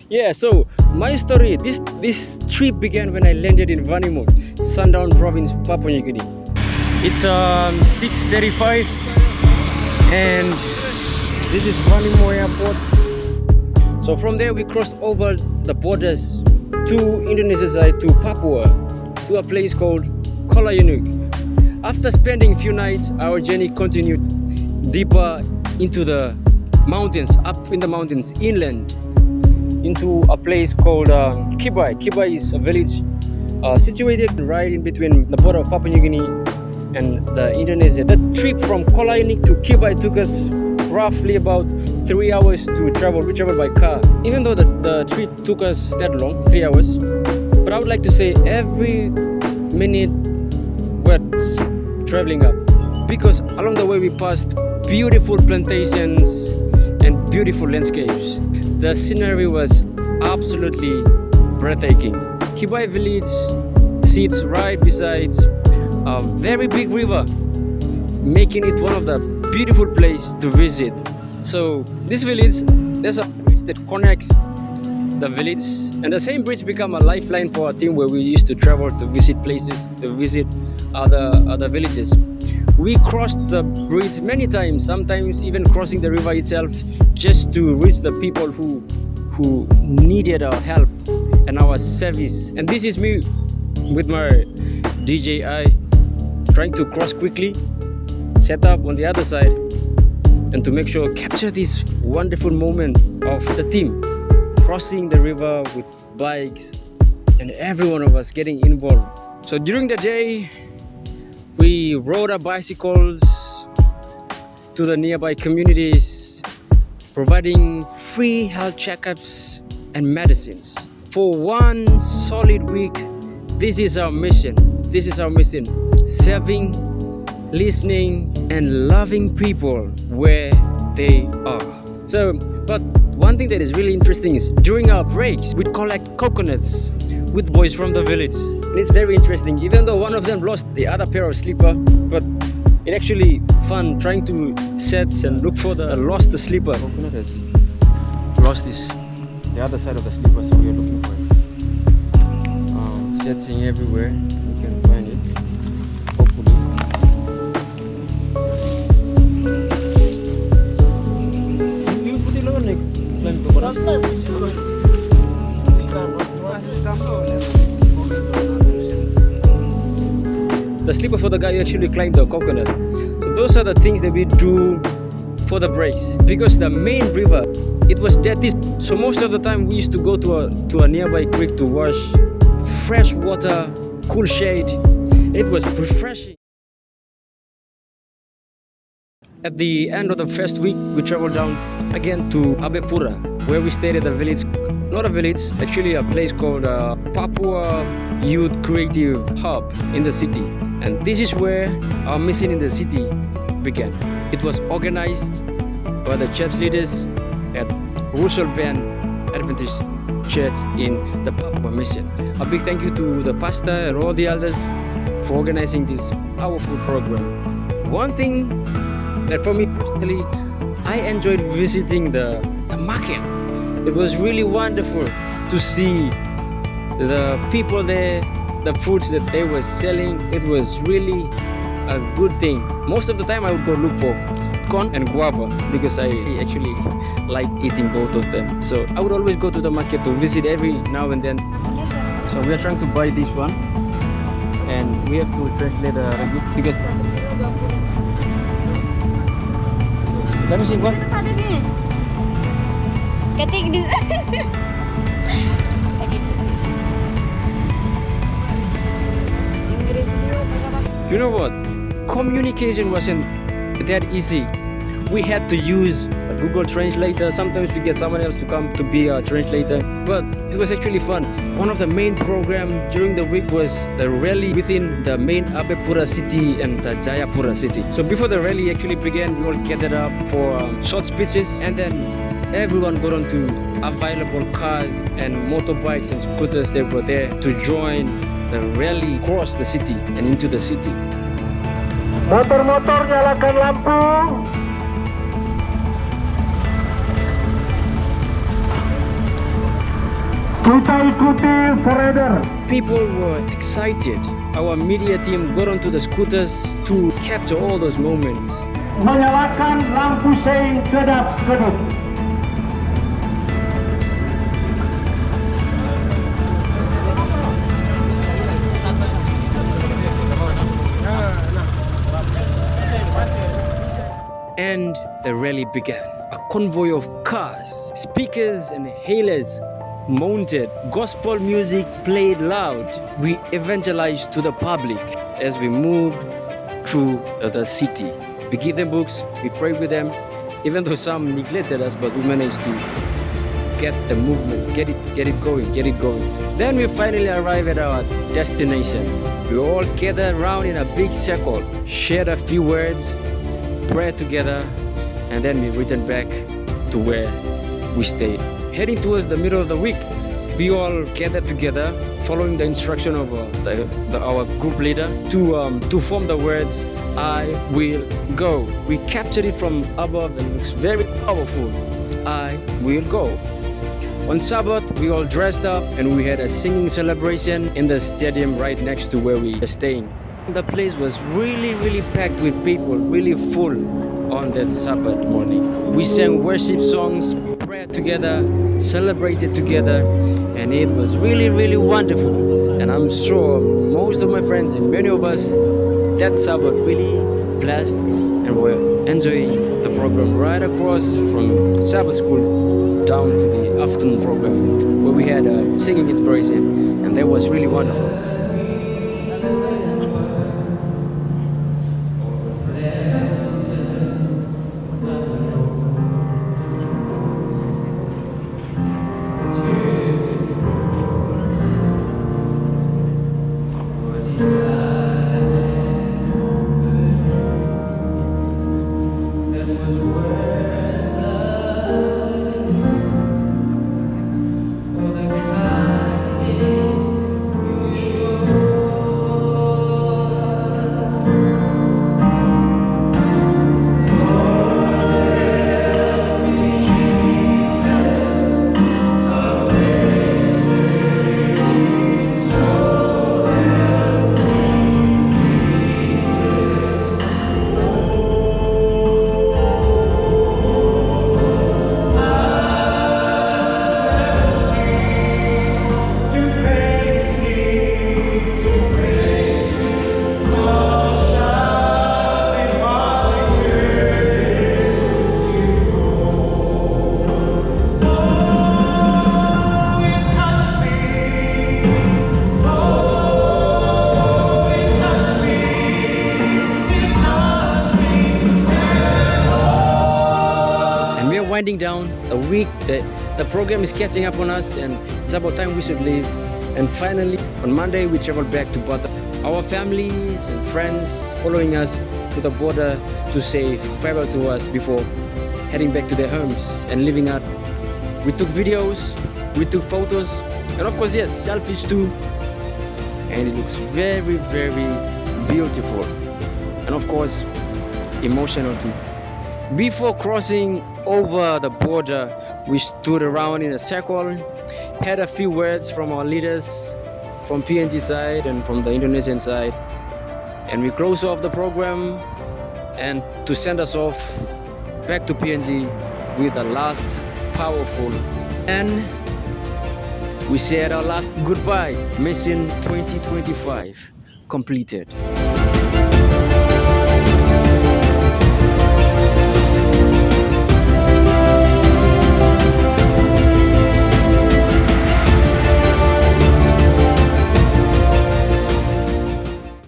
Yeah, so my story, this trip began when I landed in Vanimo, Sundown Province, Papua New Guinea. It's 6:35, and this is Vanimo Airport. So from there we crossed over the borders to Indonesia side, to Papua, to a place called Kolayunuk. After spending a few nights, our journey continued deeper into the mountains, up in the mountains, inland, into a place called Kibai. Kibai is a village situated right in between the border of Papua New Guinea and Indonesia. The trip from Kolayunuk to Kibai took us roughly about 3 hours to travel. We traveled by car. Even though the trip took us that long, 3 hours, but I would like to say every minute was traveling up, because along the way we passed beautiful plantations and beautiful landscapes. The scenery was absolutely breathtaking. Kibai village sits right beside a very big river, making it one of the beautiful places to visit. So this village, there's a bridge that connects the village, and the same bridge become a lifeline for our team, where we used to travel to visit places, to visit other villages. We crossed the bridge many times, sometimes even crossing the river itself, just to reach the people who needed our help and our service. And this is me with my DJI, trying to cross quickly, set up on the other side, and to make sure capture this wonderful moment of the team crossing the river with bikes and every one of us getting involved. So during the day, we rode our bicycles to the nearby communities, providing free health checkups and medicines. For one solid week, this is our mission. This is our mission: serving, listening, and loving people where they are. So, but one thing that is really interesting is during our breaks, we'd collect coconuts with boys from the village. And it's very interesting, even though one of them lost the other pair of slipper, but it actually fun trying to search and look for the lost slipper. Coconut has lost the other side of the slipper, so we are looking for it. Searching everywhere, we can find it, hopefully. You put it on next time to Last time we see it. This time, the slipper for the guy who actually climbed the coconut. So those are the things that we do for the breaks, because the main river, it was dirty. So most of the time we used to go to a nearby creek to wash, fresh water, cool shade. It was refreshing. At the end of the first week, we traveled down again to Jayapura, where we stayed at a village, not a village, actually a place called Papua Youth Creative Hub in the city. And this is where our mission in the city began. It was organized by the church leaders at Russell Band Adventist Church in the Papua Mission. A big thank you to the pastor and all the elders for organizing this powerful program. One thing that for me personally, I enjoyed visiting the market. It was really wonderful to see the people there, the fruits that they were selling. It was really a good thing. Most of the time I would go look for corn and guava, because I actually like eating both of them. So I would always go to the market to visit every now and then. So we are trying to buy this one, and we have to translate the language, because let me see what. You know what? Communication wasn't that easy. We had to use a Google Translator. Sometimes we get someone else to come to be a translator, but it was actually fun. One of the main programs during the week was the rally within the main Jayapura city and the Jayapura city. So before the rally actually began, we all gathered up for short speeches, and then everyone got onto available cars and motorbikes and scooters that were there to join the rally across the city and into the city. motor-motor nyalakan lampu. Kita ikuti forever. People were excited. Our media team got onto the scooters to capture all those moments. Menyalakan lampu sein kedap-kedip. And the rally began. A convoy of cars, speakers and hailers mounted. Gospel music played loud. We evangelized to the public as we moved through the city. We give them books, we pray with them, even though some neglected us, but we managed to get the movement, get it going. Then we finally arrive at our destination. We all gather around in a big circle, shared a few words, pray together, and then we return back to where we stayed. Heading towards the middle of the week, we all gathered together, following the instruction of our group leader to form the words, I will go. We captured it from above and it looks very powerful. I will go. On Sabbath, we all dressed up and we had a singing celebration in the stadium right next to where we were staying. The place was really packed with people, really full on that Sabbath morning. We sang worship songs, prayed together, celebrated together, and it was really wonderful. And I'm sure most of my friends and many of us that Sabbath really blessed and were enjoying the program right across from Sabbath school down to the afternoon program where we had a singing inspiration, and that was really wonderful. Winding down a week, the program is catching up on us and it's about time we should leave. And finally on Monday we traveled back to Batam. Our families and friends following us to the border to say farewell to us before heading back to their homes and living out. We took videos, we took photos, and of course yes, selfies too, and it looks very beautiful and of course emotional too. Before crossing over the border, we stood around in a circle, had a few words from our leaders from PNG side and from the Indonesian side, and we closed off the program and to send us off back to PNG with the last powerful, and we said our last goodbye. Mission 2025 completed.